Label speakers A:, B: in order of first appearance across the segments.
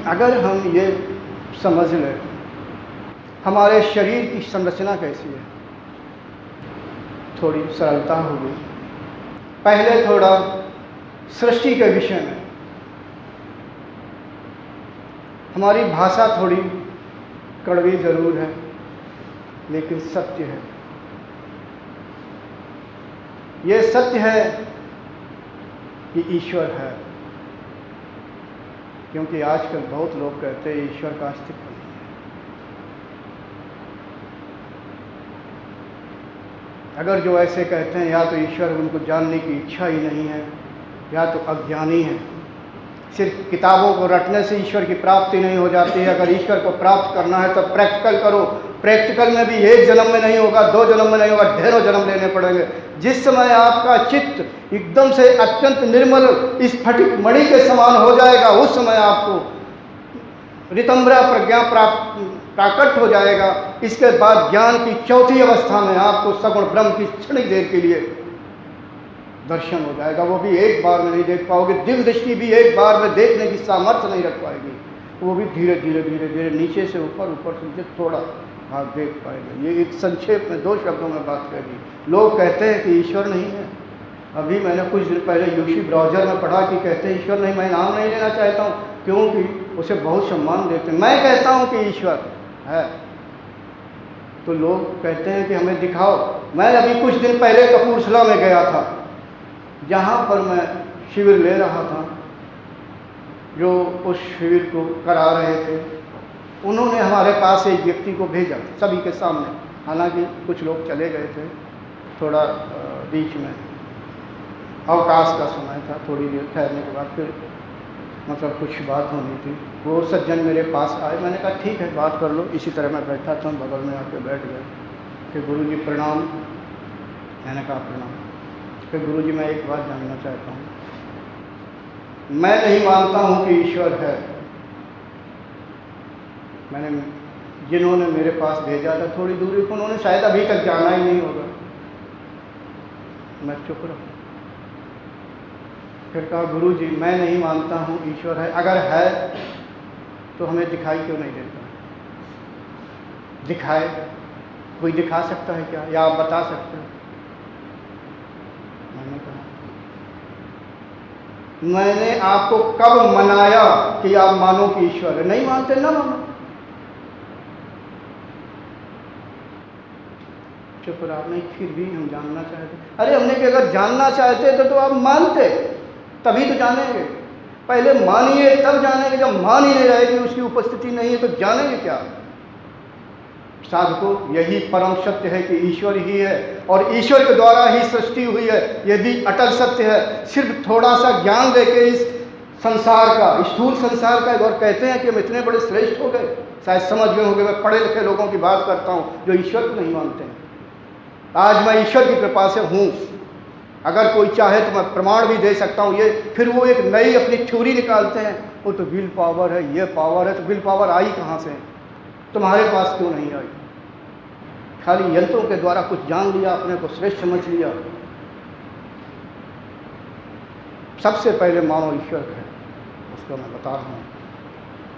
A: अगर हम ये समझ लें हमारे शरीर की संरचना कैसी है, थोड़ी सरलता होगी। पहले थोड़ा सृष्टि के विषय में। हमारी भाषा थोड़ी कड़वी जरूर है, लेकिन सत्य है। ये सत्य है कि ईश्वर है, क्योंकि आजकल बहुत लोग कहते हैं ईश्वर का अस्तित्व नहीं है। अगर जो ऐसे कहते हैं या तो ईश्वर उनको जानने की इच्छा ही नहीं है, या तो अज्ञानी है। सिर्फ किताबों को रटने से ईश्वर की प्राप्ति नहीं हो जाती है। अगर ईश्वर को प्राप्त करना है तो प्रैक्टिकल करो। प्रैक्टिकल में भी एक जन्म में नहीं होगा, 2 जन्म में नहीं होगा, ढेरों जन्म लेने पड़ेंगे। जिस समय आपका चित्त एकदम से अत्यंत निर्मल स्फटिक मणि के समान हो जाएगा, उस समय आपको ऋतंभरा प्रज्ञा प्राकट हो जाएगा। इसके बाद ज्ञान की चौथी अवस्था में आपको सगुण ब्रह्म की क्षणिक देर के लिए दर्शन हो जाएगा। वो भी एक बार में नहीं देख पाओगे। दिव्य दृष्टि भी एक बार में देखने की सामर्थ्य नहीं रख पाएगी। वो भी धीरे धीरे धीरे धीरे नीचे से ऊपर, ऊपर से नीचे थोड़ा आप देख पाएंगे। ये एक संक्षेप में 2 शब्दों में बात कर दी। लोग कहते हैं कि ईश्वर नहीं है। अभी मैंने कुछ दिन पहले यूसी ब्राउजर में पढ़ा कि कहते हैं ईश्वर नहीं। मैं नाम नहीं लेना चाहता हूँ, क्योंकि उसे बहुत सम्मान देते हैं। मैं कहता हूँ कि ईश्वर है, तो लोग कहते हैं कि हमें दिखाओ। मैं अभी कुछ दिन पहले कपूरथला में गया था, जहाँ पर मैं शिविर ले रहा था। जो उस शिविर को करा रहे थे, उन्होंने हमारे पास एक व्यक्ति को भेजा सभी के सामने। हालांकि कुछ लोग चले गए थे, थोड़ा बीच में अवकाश का समय था। थोड़ी देर ठहरने के बाद फिर मतलब कुछ बात होनी थी। वो सज्जन मेरे पास आए। मैंने कहा ठीक है, बात कर लो। इसी तरह मैं बैठा था, बगल में आके बैठ गए कि गुरुजी प्रणाम। मैंने कहा प्रणाम। फिर गुरुजी मैं एक बात जानना चाहता हूँ। मैं नहीं मानता हूँ कि ईश्वर है। मैंने जिन्होंने मेरे पास भेजा था थोड़ी दूरी को, उन्होंने शायद अभी तक जाना ही नहीं होगा। मैं चुप रहा। फिर कहा गुरुजी मैं नहीं मानता हूँ ईश्वर है। अगर है तो हमें दिखाई क्यों नहीं देता? दिखाए, कोई दिखा सकता है क्या, या आप बता सकते हो? मैंने कहा मैंने आपको कब मनाया कि आप मानो कि ईश्वर है? नहीं मानते ना मानो। चुप रहा। नहीं, फिर भी हम जानना चाहते। अरे हमने कि अगर जानना चाहते तो आप मानते, तभी तो जानेंगे। पहले मानिए तब जानेंगे। जब मान ही नहीं रहेगी, उसकी उपस्थिति नहीं है, तो जानेंगे क्या? साधको यही परम सत्य है कि ईश्वर ही है, और ईश्वर के द्वारा ही सृष्टि हुई है। यदि अटल सत्य है, सिर्फ थोड़ा सा ज्ञान लेके इस संसार का, स्थूल संसार का, और कहते हैं कि हम इतने बड़े श्रेष्ठ हो गए। शायद समझ में हो गए। मैं पढ़े लिखे लोगों की बात करता हूँ जो ईश्वर को नहीं मानते हैं। आज मैं ईश्वर की कृपा से हूँ। अगर कोई चाहे तो मैं प्रमाण भी दे सकता हूँ। ये फिर वो एक नई अपनी थ्योरी निकालते हैं, वो तो विल पावर है, ये पावर है। तो विल पावर आई कहाँ से? तुम्हारे पास क्यों नहीं आई? खाली यंत्रों के द्वारा कुछ जान लिया, अपने को श्रेष्ठ समझ लिया। सबसे पहले मानो ईश्वर है, उसको मैं बता रहा हूँ।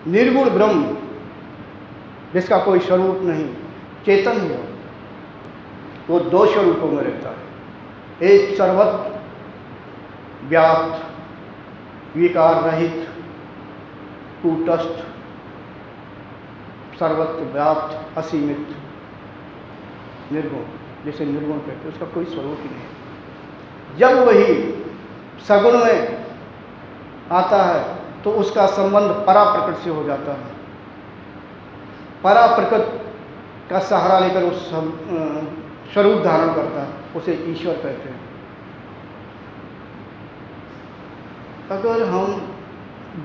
A: निर्गुण ब्रह्म, जिसका कोई स्वरूप नहीं, चेतन है, वो 2 स्वरूपों में रहता है। एक सर्वत्र व्याप्त, विकार रहित, कूटस्थ, सर्वत्र व्याप्त, असीमित, निर्गुण, जिसे निर्गुण कहते हैं। उसका कोई स्वरूप ही नहीं। जब वही सगुण में आता है तो उसका संबंध परा प्रकृति से हो जाता है। परा प्रकृति का सहारा लेकर उस स्वरूप धारण करता है, उसे ईश्वर कहते हैं। अगर हम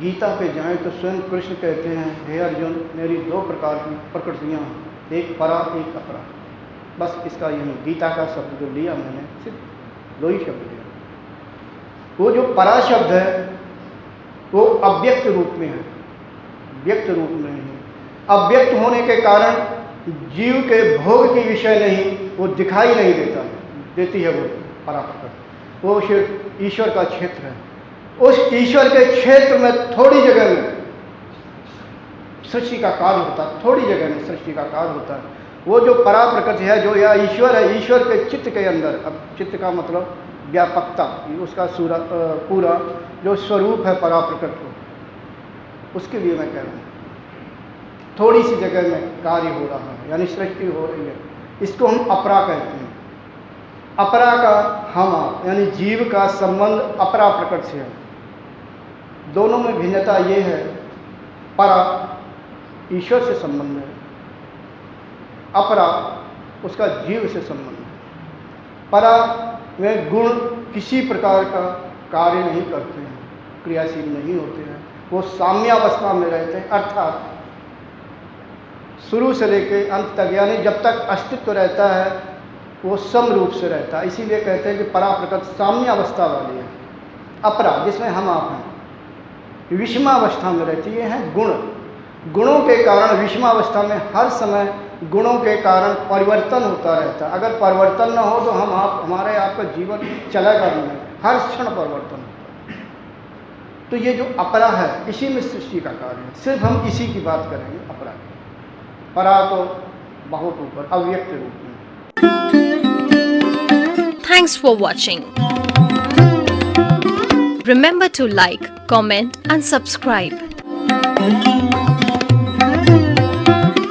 A: गीता पे जाएं तो स्वयं कृष्ण कहते हैं, हे अर्जुन, मेरी 2 प्रकार की प्रकृतियां हैं, एक परा एक अपरा। बस इसका यही गीता का शब्द जो लिया मैंने, सिर्फ 2 ही शब्द लिया। वो जो परा शब्द है वो अव्यक्त रूप में है, व्यक्त रूप में ही। अव्यक्त होने के कारण जीव के भोग की विषय नहीं, वो दिखाई नहीं देती है वो पराप्रकृति। वो सिर्फ ईश्वर का क्षेत्र है। उस ईश्वर के क्षेत्र में थोड़ी जगह में सृष्टि का कार्य होता है, थोड़ी जगह में सृष्टि का कार्य होता है। वो जो पराप्रकृति है, जो यह ईश्वर है, ईश्वर के चित्त के अंदर, अब चित्त का मतलब व्यापकता, उसका पूरा जो स्वरूप है पराप्रकृति को, उसके लिए मैं कह रहा हूँ थोड़ी सी जगह में कार्य हो रहा है, यानी सृष्टि हो रही है। इसको हम अपरा कहते हैं। अपरा का हम आप यानी जीव का संबंध अपरा प्रकृति से है। दोनों में भिन्नता ये है, परा ईश्वर से संबंध है, अपरा उसका जीव से संबंध है। परा में गुण किसी प्रकार का कार्य नहीं करते हैं, क्रियाशील नहीं होते हैं, वो साम्यावस्था में रहते हैं, अर्थात शुरू से लेकर अंत तक, यानी जब तक अस्तित्व रहता है वो सम रूप से रहता है। इसीलिए कहते हैं कि पराप्रकृति साम्यावस्था वाली है। अपरा जिसमें हम आप हैं विषमावस्था में रहती है गुण। गुणों के कारण विषमावस्था में हर समय गुणों के कारण परिवर्तन होता रहता है। अगर परिवर्तन न हो तो हम आप हमारे आपका जीवन चलेगा नहीं, हर क्षण परिवर्तन होता है। तो ये जो अपरा है इसी में सृष्टि का कार्य है। सिर्फ हम इसी की बात करेंगे, अपरा की। परा तो बहुत ऊपर अव्यक्त रूप में।
B: Thanks for watching. Remember to like, comment and subscribe.